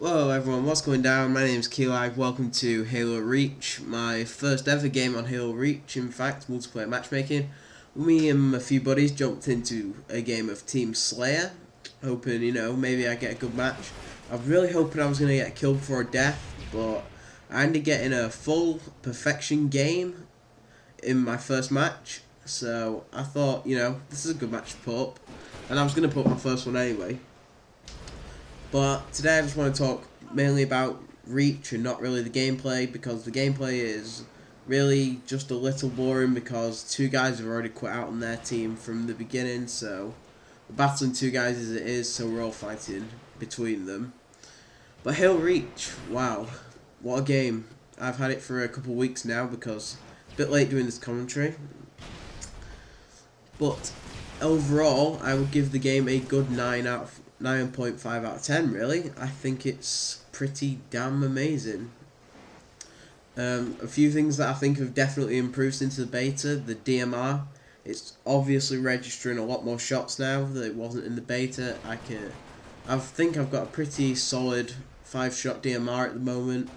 Hello everyone, what's going down? My name is KeyLag, welcome to Halo Reach, my first ever game on Halo Reach, in fact, multiplayer matchmaking. Me and a few buddies jumped into a game of Team Slayer, hoping, maybe I get a good match. I was really hoping I was going to get killed before death, but I ended up getting a full perfection game in my first match, so I thought, this is a good match to put up, and I was going to put up my first one anyway. But today I just want to talk mainly about Reach and not really the gameplay, because the gameplay is really just a little boring because two guys have already quit out on their team from the beginning, so we're battling two guys as it is, so we're all fighting between them. But Halo Reach, wow, what a game. I've had it for a couple of weeks now because a bit late doing this commentary. But overall, I would give the game a good 9.5 out of 10, really. I think it's pretty damn amazing. A few things that I think have definitely improved since the beta. The DMR, it's obviously registering a lot more shots now that it wasn't in the beta. I think I've got a pretty solid 5-shot DMR at the moment,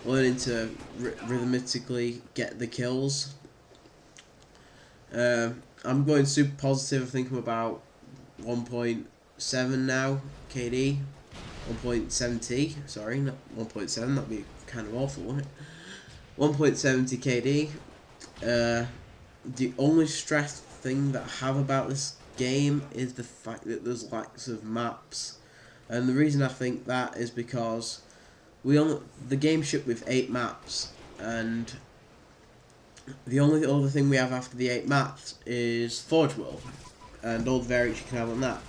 learning to rhythmically get the kills. I'm going super positive. I think I'm about 1.7 now, KD. 1.70, sorry, not 1.7, that'd be kind of awful, wouldn't it? 1.70 KD. The only stress thing that I have about this game is the fact that there's lacks of maps. And the reason I think that is because the game shipped with 8 maps, and the only other thing we have after the 8 maps is Forge World, and all the variants you can have on that.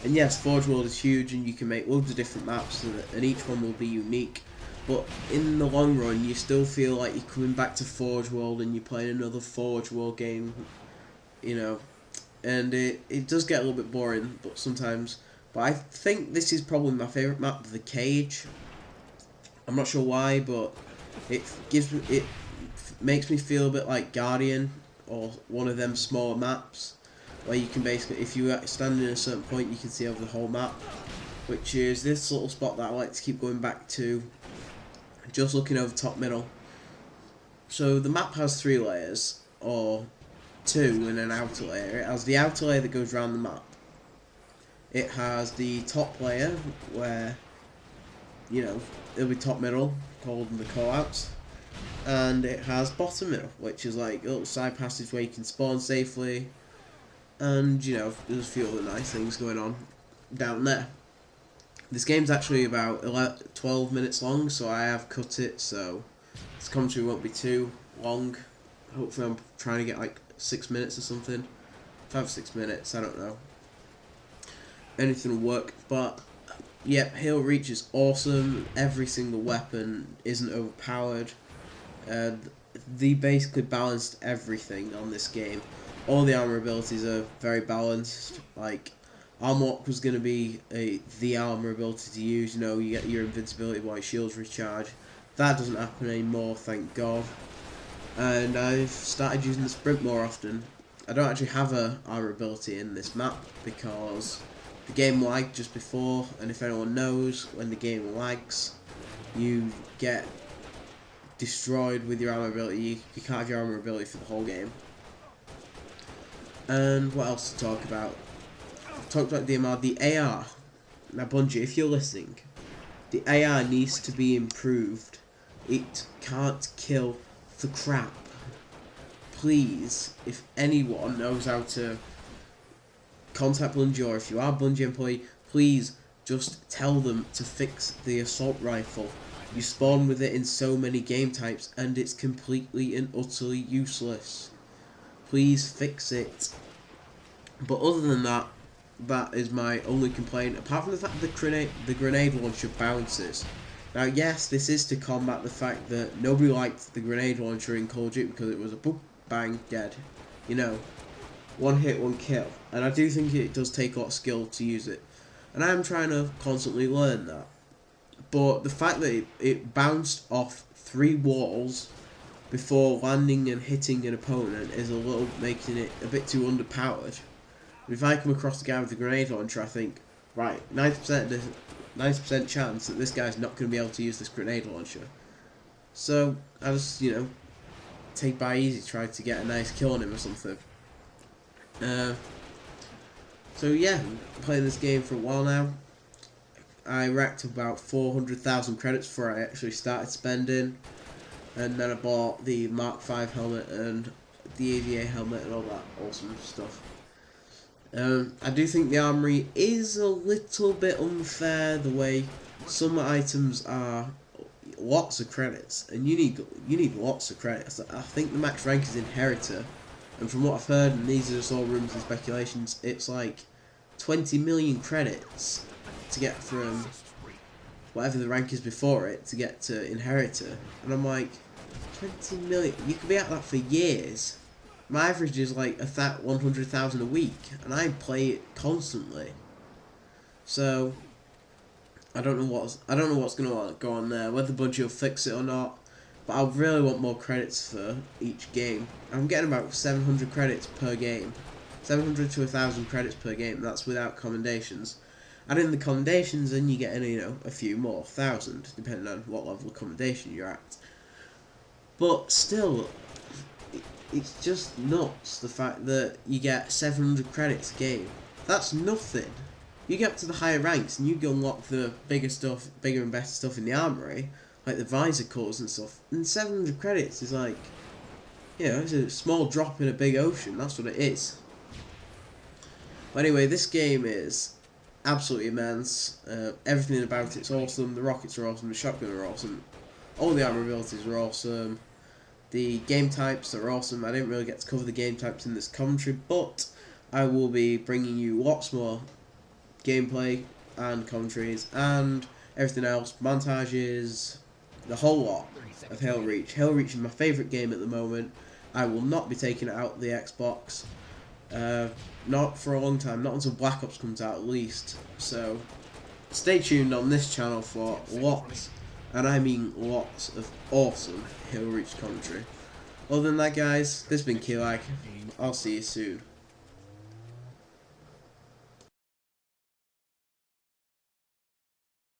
And yes, Forge World is huge, and you can make loads of different maps, and each one will be unique. But in the long run, you still feel like you're coming back to Forge World, and you're playing another Forge World game, And it does get a little bit boring, but sometimes. But I think this is probably my favourite map, the Cage. I'm not sure why, but it makes me feel a bit like Guardian, or one of them smaller maps, where you can basically, if you stand in a certain point, you can see over the whole map, which is this little spot that I like to keep going back to, just looking over top middle. So the map has 3 layers, or 2 and an outer layer. It has the outer layer that goes around the map. It has the top layer, where, it'll be top middle, called the callouts. And it has bottom middle, which is like a little side passage where you can spawn safely. And, there's a few other nice things going on down there. This game's actually about 12 minutes long, so I have cut it, so this commentary won't be too long. Hopefully I'm trying to get like 6 minutes or something. 5 or 6 minutes, I don't know. Anything will work, but yep, Halo Reach is awesome. Every single weapon isn't overpowered. They basically balanced everything on this game. All the armor abilities are very balanced. Like, Armor Walk was going to be the armor ability to use. You get your invincibility while your shields recharge. That doesn't happen anymore, thank God. And I've started using the sprint more often. I don't actually have a armor ability in this map because the game lagged just before, and if anyone knows, when the game lags, you get destroyed with your armor ability. You can't have your armor ability for the whole game. And what else to talk about? I've talked about DMR, the AR. Now Bungie, if you're listening, the AR needs to be improved. It can't kill for crap. Please, if anyone knows how to contact Bungie, or if you are a Bungie employee, please just tell them to fix the assault rifle. You spawn with it in so many game types, and it's completely and utterly useless. Please fix it. But other than that, that is my only complaint, apart from the fact that the grenade launcher bounces. Now yes, this is to combat the fact that nobody liked the grenade launcher in Call of Duty because it was a boop, bang, dead. One hit, one kill. And I do think it does take a lot of skill to use it. And I am trying to constantly learn that. But the fact that it bounced off 3 walls before landing and hitting an opponent is making it a bit too underpowered. If I come across the guy with the grenade launcher, I think, right, 90% of 90% chance that this guy's not going to be able to use this grenade launcher. So I just, you know, take by easy, try to get a nice kill on him or something. So yeah, I'm playing this game for a while now. I racked about 400,000 credits before I actually started spending, and then I bought the Mark V helmet and the AVA helmet and all that awesome stuff. I do think the armory is a little bit unfair, the way some items are lots of credits, and you need lots of credits. I think the max rank is Inheritor, and from what I've heard, and these are just all rumours and speculations, it's like 20 million credits to get from whatever the rank is before it to get to Inheritor, and I'm like, 20 million, you could be at that for years. My average is like 100,000 a week, and I play it constantly. So I don't know what's gonna go on there, whether Bungie will fix it or not. But I really want more credits for each game. I'm getting about 700 credits per game, 700 to 1,000 credits per game. That's without commendations. Add in the commendations, and you get a few more, 1,000, depending on what level of commendation you're at. But still, it's just nuts, the fact that you get 700 credits a game. That's nothing. You get up to the higher ranks and you can unlock the bigger and better stuff in the armory, like the visor cores and stuff. And 700 credits is like, you know, it's a small drop in a big ocean. That's what it is. But anyway, this game is absolutely immense. Everything about it's awesome. The rockets are awesome. The shotgun are awesome. All the armor abilities are awesome. The game types are awesome. I didn't really get to cover the game types in this commentary, but I will be bringing you lots more gameplay and commentaries and everything else, montages, the whole lot of Halo Reach. Halo Reach is my favourite game at the moment. I will not be taking it out the Xbox, not for a long time, not until Black Ops comes out at least. So stay tuned on this channel for lots, and I mean lots, of awesome Halo Reach commentary. Other than that, guys, this has been KeyLag. I'll see you soon.